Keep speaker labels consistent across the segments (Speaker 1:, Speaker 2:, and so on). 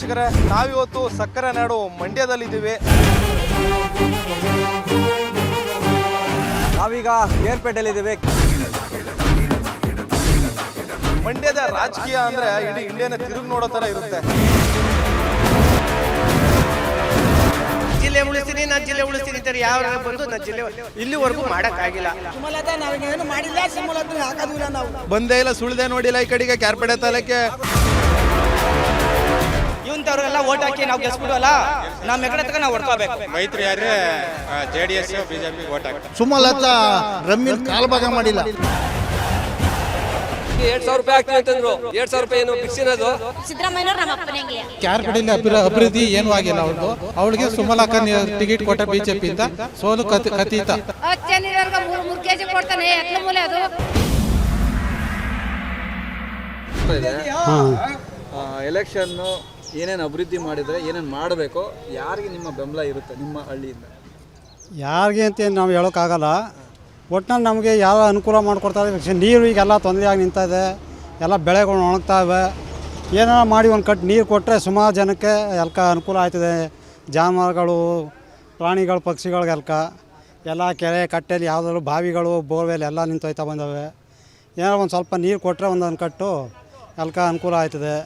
Speaker 1: ವೀಕ್ಷಕರೇ, ನಾವಿವತ್ತು ಸಕ್ಕರೆ ನಾಡು ಮಂಡ್ಯದಲ್ಲಿದ್ದೀವಿ.
Speaker 2: ನಾವೀಗ ಏರ್ಪೇಟೆಯಲ್ಲಿದ್ದೀವಿ.
Speaker 1: ಮಂಡ್ಯದ ರಾಜಕೀಯ ಅಂದ್ರೆ ಇಡೀ ಇಂಡಿಯಾನ ತಿರುಗಿ ನೋಡೋ ತರ ಇರುತ್ತೆ.
Speaker 3: ಜಿಲ್ಲೆ ಉಳಿಸ್ತೀನಿ, ನಾನು ಜಿಲ್ಲೆ ಉಳಿಸ್ತೀನಿ ಅಂತಾರೆ. ಯಾವ ಬಂದು ನನ್ನ ಜಿಲ್ಲೆ ಇಲ್ಲಿವರೆಗೂ ಮಾಡಕ್ಕಾಗಿಲ್ಲ.
Speaker 4: ಸುಮಲತಾ ನಾವೇನು ಮಾಡಿಲ್ಲ, ಸುಮಲತಾ ಹಾಕೋದಿಲ್ಲ. ನಾವು
Speaker 1: ಬಂದೇ ಇಲ್ಲ, ಸುಳ್ದೆ ನೋಡಿಲ್ಲ ಈ ಕಡೆಗೆ ಕ್ಯಾರ್ಪೇಟೆ ತಾಲೂಕೆ.
Speaker 3: ಇವಂತವ್ರಿಗೆಲ್ಲ ಓಟ್ ಹಾಕಿ ನಾವು ಗೆಲ್ಸ್ಬಿಡೋಲ್ಲ, ನಮ್ಮ ಎಕಡೆ ತಗ ನಾವು ಹೊಡ್ಕೋಬೇಕು.
Speaker 5: ಮೈತ್ರಿ ಆದ್ರೆ JDS ಬಿಜೆಪಿ ಓಟ್ ಹಾಕ್ತಾರೆ.
Speaker 6: ಸುಮಲತಾ ರಮ್ಮಿಲ್ ಕಾಲ್ಭಾಗ ಮಾಡಿಲ್ಲ.
Speaker 7: 2,000 ರೂಪಾಯಿ ಆಗ್ತೀವಿ ಅಂತಂದ್ರು. 2,000 ರೂಪಾಯಿ ಏನು ಫಿಕ್ಸ್ ಇರೋದು?
Speaker 8: ಸಿದ್ದರಾಮಯ್ಯನವರು ನಮ್ಮ ಅಪ್ಪನಿಗೆ
Speaker 6: ಕ್ಯಾರ್ಪೇಟೆಯಲ್ಲಿ ಅಭಿವೃದ್ಧಿ ಏನು ಆಗಿಲ್ಲ. ಅವಳಿಗೆ ಸುಮಲತಾ ಟಿಕೆಟ್ ಕೊಟ್ಟ ಬಿಜೆಪಿ ಇಂದ ಸೋಲು ಕತೀತ.
Speaker 8: 3 ಕೆಜಿ ಕೊಡ್ತಾನೆ ಎಟ್ಲ ಮೂಲೆ ಅದು.
Speaker 2: ಎಲೆಕ್ಷನ್ ಏನೇನು ಅಭಿವೃದ್ಧಿ ಮಾಡಿದರೆ ಏನೇನು ಮಾಡಬೇಕು, ಯಾರಿಗೆ ನಿಮ್ಮ ಬೆಂಬಲ ಇರುತ್ತೆ ನಿಮ್ಮ ಹಳ್ಳಿಯಿಂದ?
Speaker 9: ಯಾರಿಗೆ ಅಂತ ನಾವು ಹೇಳೋಕ್ಕಾಗಲ್ಲ. ಒಟ್ಟಿನಲ್ಲಿ ನಮಗೆ ಯಾವ ಅನುಕೂಲ ಮಾಡಿಕೊಡ್ತಾರೆ. ನೀರು ಈಗೆಲ್ಲ ತೊಂದರೆಯಾಗಿ ನಿಂತಿದೆ, ಎಲ್ಲ ಬೆಳೆಗಳು ಒಣಗ್ತಾವೆ. ಏನಾರ ಮಾಡಿ ಒಂದು ಕಟ್ಟು ನೀರು ಕೊಟ್ಟರೆ ಸುಮಾರು ಜನಕ್ಕೆ ಎಲ್ಕ ಅನುಕೂಲ ಆಯ್ತದೆ. ಜಾನುವಾರುಗಳು, ಪ್ರಾಣಿಗಳು, ಪಕ್ಷಿಗಳಿಗೆಲ್ಕ ಎಲ್ಲ ಕೆರೆ ಕಟ್ಟೆಯಲ್ಲಿ ಯಾವುದಾದ್ರು ಬಾವಿಗಳು, ಬೋರ್ವೆಲ್ ಎಲ್ಲ ನಿಂತೋಯ್ತಾ ಬಂದವೆ. ಏನಾರ ಒಂದು ಸ್ವಲ್ಪ ನೀರು ಕೊಟ್ಟರೆ ಒಂದೊಂದು ಕಟ್ಟು ಎಲ್ಕ ಅನುಕೂಲ ಆಯ್ತದೆ.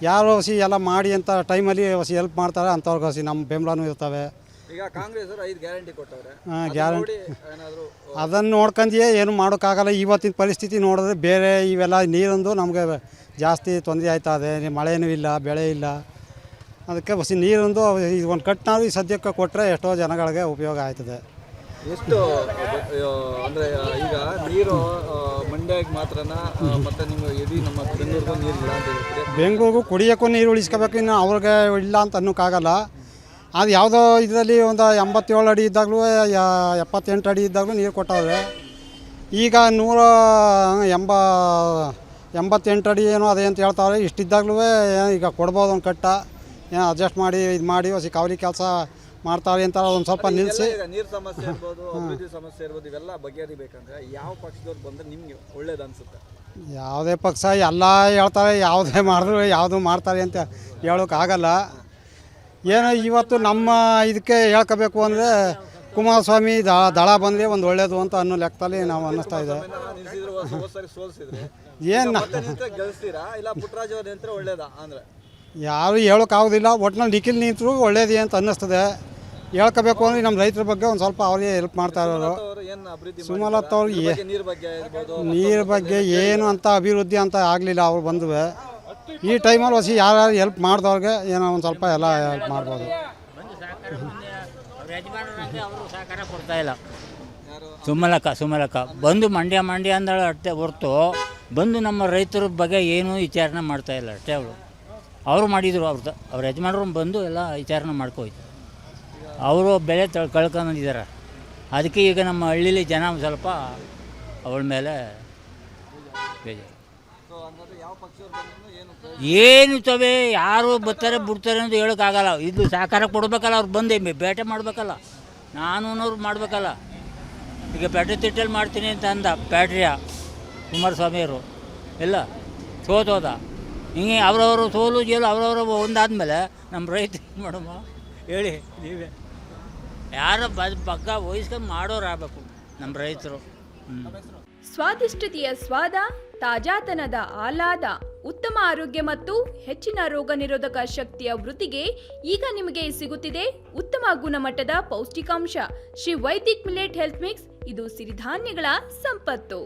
Speaker 9: ಯಾರು ಹಸಿ ಎಲ್ಲ ಮಾಡಿ ಅಂತ ಟೈಮಲ್ಲಿ ಹಸಿ ಹೆಲ್ಪ್ ಮಾಡ್ತಾರೆ, ಅಂಥವ್ರಿಗೆ ಹಸಿ ನಮ್ಮ ಬೆಂಬಲನೂ ಇರ್ತವೆ.
Speaker 2: ಈಗ ಕಾಂಗ್ರೆಸ್ 5 ಗ್ಯಾರಂಟಿ ಕೊಟ್ಟವ್ರೆ.
Speaker 9: ಗ್ಯಾರಂಟಿ ಅದನ್ನು ನೋಡ್ಕೊಂಡಿಯೇ ಏನು ಮಾಡೋಕ್ಕಾಗಲ್ಲ. ಇವತ್ತಿನ ಪರಿಸ್ಥಿತಿ ನೋಡಿದ್ರೆ ಬೇರೆ ಇವೆಲ್ಲ ನೀರೊಂದು ನಮಗೆ ಜಾಸ್ತಿ ತೊಂದರೆ ಆಯ್ತದೆ. ಮಳೆಯೂ ಇಲ್ಲ, ಬೆಳೆ ಇಲ್ಲ. ಅದಕ್ಕೆ ಹೊಸ ನೀರೊಂದು ಒಂದು ಕಟ್ನಾದ್ರು ಈ ಸದ್ಯಕ್ಕೆ ಕೊಟ್ಟರೆ ಎಷ್ಟೋ ಜನಗಳಿಗೆ ಉಪಯೋಗ ಆಯ್ತದೆ.
Speaker 2: ಎಷ್ಟು ಅಂದರೆ ಈಗ ನೀರು ಮಂಡ್ಯಕ್ಕೆ ಮಾತ್ರನಾ, ಮತ್ತು ನಿಮಗೆ ಇಡೀ ನಮ್ಮ ಬೆಂಗಳೂರಿಗೂ ನೀರು ಇಲ್ಲ ಅಂತ ಹೇಳ್ತೀರಿ?
Speaker 9: ಬೆಂಗಳೂರಿಗೂ ಕುಡಿಯೋಕ್ಕೂ ನೀರು ಉಳಿಸ್ಕೋಬೇಕು. ಇನ್ನು ಅವ್ರಿಗೆ ಇಲ್ಲ ಅಂತ ಅನ್ನೋಕ್ಕಾಗಲ್ಲ. ಅದು ಯಾವುದೋ ಇದರಲ್ಲಿ ಒಂದು 87 ಅಡಿ ಇದ್ದಾಗಲೂ 78 ಅಡಿ ಇದ್ದಾಗಲೂ ನೀರು ಕೊಟ್ಟವ್ರೆ. ಈಗ 188 ಅಡಿ ಏನೋ ಅದೇ ಅಂತ ಹೇಳ್ತಾವ್ರೆ. ಇಷ್ಟಿದ್ದಾಗಲೂ ಈಗ ಕೊಡ್ಬೋದು ಒಂದು ಕಟ್ಟ, ಏನೋ ಅಡ್ಜಸ್ಟ್ ಮಾಡಿ ಇದು ಮಾಡಿ ಹೊಸ ಕಾವಲಿ ಕೆಲಸ ಮಾಡ್ತಾರೆ ಅಂತ ಒಂದು ಸ್ವಲ್ಪ ನಿಲ್ಲಿಸಿ.
Speaker 2: ನೀರು ಸಮಸ್ಯೆ ಇರ್ಬೋದು, ಅಭಿವೃದ್ಧಿ ಸಮಸ್ಯೆ ಇರ್ಬೋದು, ಇವೆಲ್ಲ ಬಗೆಹರಿಬೇಕಂದ್ರೆ ಯಾವ ಪಕ್ಷದವ್ರು ಬಂದರೆ ನಿಮಗೆ ಒಳ್ಳೇದು ಅನಿಸುತ್ತೆ?
Speaker 9: ಯಾವುದೇ ಪಕ್ಷ ಎಲ್ಲ ಹೇಳ್ತಾರೆ, ಯಾವುದೇ ಮಾಡಿದ್ರು ಯಾವುದು ಮಾಡ್ತಾರೆ ಅಂತ ಹೇಳೋಕ್ಕಾಗಲ್ಲ. ಏನೋ ಇವತ್ತು ನಮ್ಮ ಇದಕ್ಕೆ ಹೇಳ್ಕೋಬೇಕು ಅಂದರೆ ಕುಮಾರಸ್ವಾಮಿ ದಳ ಬಂದರೆ ಒಂದು ಒಳ್ಳೇದು ಅಂತ ಅನ್ನೋ ಲೆಕ್ಕದಲ್ಲಿ ನಾವು ಅನ್ನಿಸ್ತಾ ಇದೆ. ಏನು ಯಾರು ಹೇಳೋಕ್ಕಾಗೋದಿಲ್ಲ. ಒಟ್ಟಿನಲ್ಲಿ ನಿಖಿಲ್ ನಿಂತರೂ ಒಳ್ಳೇದೇ ಅಂತ ಅನ್ನಿಸ್ತದೆ. ಹೇಳ್ಕೋಬೇಕು ಅಂದರೆ ನಮ್ಮ ರೈತರ ಬಗ್ಗೆ ಒಂದು ಸ್ವಲ್ಪ ಅವರಿಗೆ ಹೆಲ್ಪ್ ಮಾಡ್ತಾ ಇರೋರು. ಸುಮಲತಾ ಅವ್ರಿಗೆ ನೀರು ಬಗ್ಗೆ ಏನು ಅಂತ ಅಭಿವೃದ್ಧಿ ಅಂತ ಆಗಲಿಲ್ಲ. ಅವ್ರು ಬಂದುವೆ ಈ ಟೈಮಲ್ಲಿ ಹೊಸ ಯಾರು ಹೆಲ್ಪ್ ಮಾಡಿದವ್ರಿಗೆ ಏನೋ ಒಂದು ಸ್ವಲ್ಪ ಎಲ್ಲ ಹೆಲ್ಪ್ ಮಾಡ್ಬೋದು.
Speaker 10: ಸಹಕಾರ ಕೊಡ್ತಾ ಇಲ್ಲ. ಸುಮಲಕ್ಕ ಬಂದು ಮಂಡ್ಯ ಅಂದಳು ಅಷ್ಟೇ ಹೊರ್ತು ಬಂದು ನಮ್ಮ ರೈತರ ಬಗ್ಗೆ ಏನೂ ವಿಚಾರಣೆ ಮಾಡ್ತಾಯಿಲ್ಲ ಅಷ್ಟೇ. ಅವರು ಮಾಡಿದರು, ಅವ್ರ ಯಜಮಾನರು ಬಂದು ಎಲ್ಲ ವಿಚಾರಣೆ ಮಾಡ್ಕೋಯ್ತು. ಅವರು ಬೆಲೆ ಕಳ್ಕೊಂಡಿದ್ದಾರೆ. ಅದಕ್ಕೆ ಈಗ ನಮ್ಮ ಹಳ್ಳೀಲಿ ಜನ ಸ್ವಲ್ಪ ಅವಳ ಮೇಲೆ ಬೇಜಾರು. ಏನು ತವೆ ಯಾರು ಬರ್ತಾರೆ ಬಿಡ್ತಾರೆ ಅಂತ ಹೇಳೋಕ್ಕಾಗಲ್ಲ. ಇದು ಸಹಕಾರ ಕೊಡಬೇಕಲ್ಲ, ಅವ್ರು ಬಂದು ಬೇಟೆ ಮಾಡಬೇಕಲ್ಲ, ನಾನೂನವ್ರು ಮಾಡಬೇಕಲ್ಲ. ಈಗ ಬ್ಯಾಟ್ರಿ ತಿಟ್ಟಲ್ಲಿ ಮಾಡ್ತೀನಿ ಅಂತ ಅಂದ ಬ್ಯಾಟ್ರಿಯ ಕುಮಾರಸ್ವಾಮಿಯವರು ಎಲ್ಲ ಸೋತೋದ. ಹಿಂಗೆ ಅವರವರು ಸೋಲು ಜೇಲು ಅವರವರು ಒಂದಾದ್ಮೇಲೆ ನಮ್ಮ ರೈತ ಏನು ಮಾಡಮ್ಮ ಹೇಳಿ ನೀವೇ? ಯಾರು ಪಕ್ಕ ವಹಿಸ್ಕೊಂಡು ಮಾಡೋರಾಗಬೇಕು ನಮ್ಮ ರೈತರು.
Speaker 11: ಸ್ವಾದಿಷ್ಟತೆಯ ಸ್ವಾದ, ತಾಜಾತನದ ಆಹ್ಲಾದ, ಉತ್ತಮ ಆರೋಗ್ಯ ಮತ್ತು ಹೆಚ್ಚಿನ ರೋಗ ನಿರೋಧಕ ಶಕ್ತಿಯ ವೃದ್ಧಿಗೆ ಈಗ ನಿಮಗೆ ಸಿಗುತ್ತಿದೆ ಉತ್ತಮ ಗುಣಮಟ್ಟದ ಪೌಷ್ಟಿಕಾಂಶ Shri Vaidik millet health mix. ಇದು ಸಿರಿಧಾನ್ಯಗಳ ಸಂಪತ್ತು.